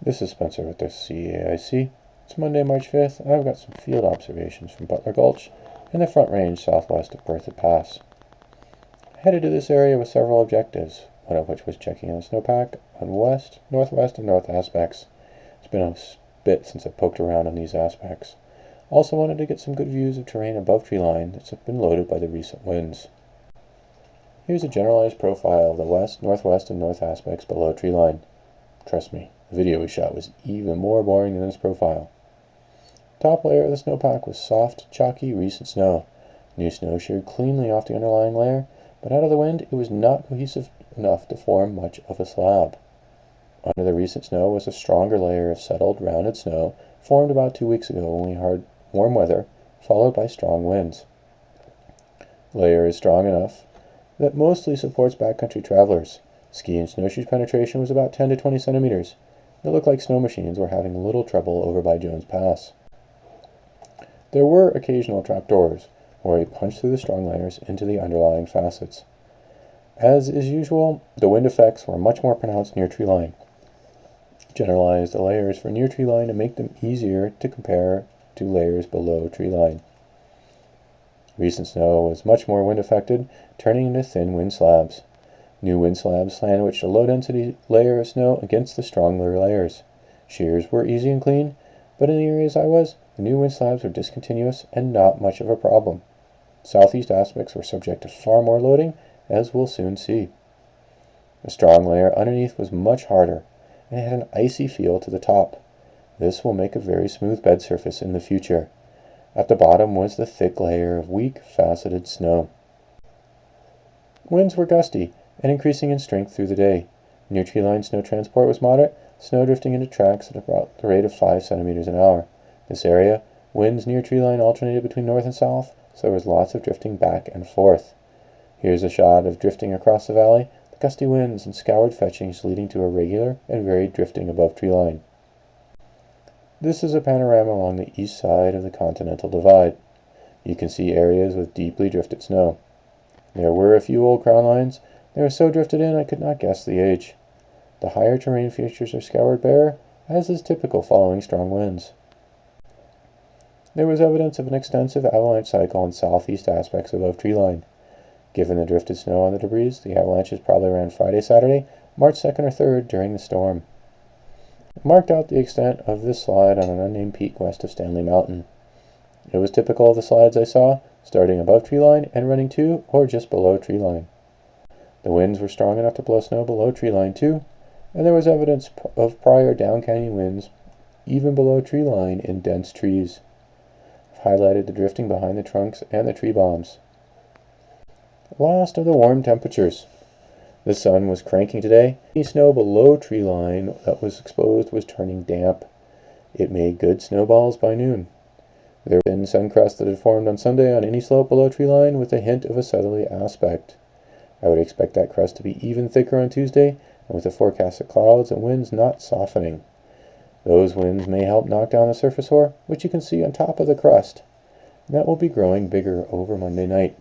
This is Spencer with the CAIC. It's Monday, March 5th, and I've got some field observations from Butler Gulch in the Front Range southwest of Berthoud Pass. I headed to this area with several objectives, one of which was checking on snowpack on west, northwest, and north aspects. It's been a bit since I poked around on these aspects. Also wanted to get some good views of terrain above treeline that's been loaded by the recent winds. Here's a generalized profile of the west, northwest, and north aspects below treeline. Trust me, the video we shot was even more boring than this profile. Top layer of the snowpack was soft, chalky, recent snow. New snow sheared cleanly off the underlying layer, but out of the wind it was not cohesive enough to form much of a slab. Under the recent snow was a stronger layer of settled, rounded snow formed about 2 weeks ago when we had warm weather, followed by strong winds. The layer is strong enough that mostly supports backcountry travelers. Ski and snowshoe penetration was about 10 to 20 centimeters. It looked like snow machines were having little trouble over by Jones Pass. There were occasional trapdoors, where we punched through the strong layers into the underlying facets. As is usual, the wind effects were much more pronounced near treeline. Generalize the layers for near treeline to make them easier to compare to layers below treeline. Recent snow was much more wind affected, turning into thin wind slabs. New wind slabs sandwiched a low-density layer of snow against the stronger layers. Shears were easy and clean, but in the areas I was, the new wind slabs were discontinuous and not much of a problem. Southeast aspects were subject to far more loading, as we'll soon see. The strong layer underneath was much harder, and had an icy feel to the top. This will make a very smooth bed surface in the future. At the bottom was the thick layer of weak, faceted snow. Winds were gusty and increasing in strength through the day. Near treeline snow transport was moderate, snow drifting into tracks at about the rate of 5 centimeters an hour. This area, winds near treeline alternated between north and south, so there was lots of drifting back and forth. Here's a shot of drifting across the valley, the gusty winds and scoured fetchings leading to a regular and varied drifting above treeline. This is a panorama along the east side of the Continental Divide. You can see areas with deeply drifted snow. There were a few old crown lines. They were so drifted in I could not guess the age. The higher terrain features are scoured bare, as is typical following strong winds. There was evidence of an extensive avalanche cycle in southeast aspects above treeline. Given the drifted snow on the debris, the avalanches probably ran Friday, Saturday, March 2nd or 3rd during the storm. I marked out the extent of this slide on an unnamed peak west of Stanley Mountain. It was typical of the slides I saw, starting above treeline and running to or just below treeline. The winds were strong enough to blow snow below treeline too, and there was evidence of prior down canyon winds even below treeline in dense trees. I've highlighted the drifting behind the trunks and the tree bombs. Last of the warm temperatures. The sun was cranking today. The snow below treeline that was exposed was turning damp. It made good snowballs by noon. There was thin sun crust that had formed on Sunday on any slope below treeline with a hint of a southerly aspect. I would expect that crust to be even thicker on Tuesday, and with the forecast of clouds and winds not softening. Those winds may help knock down the surface hoar, which you can see on top of the crust. That will be growing bigger over Monday night.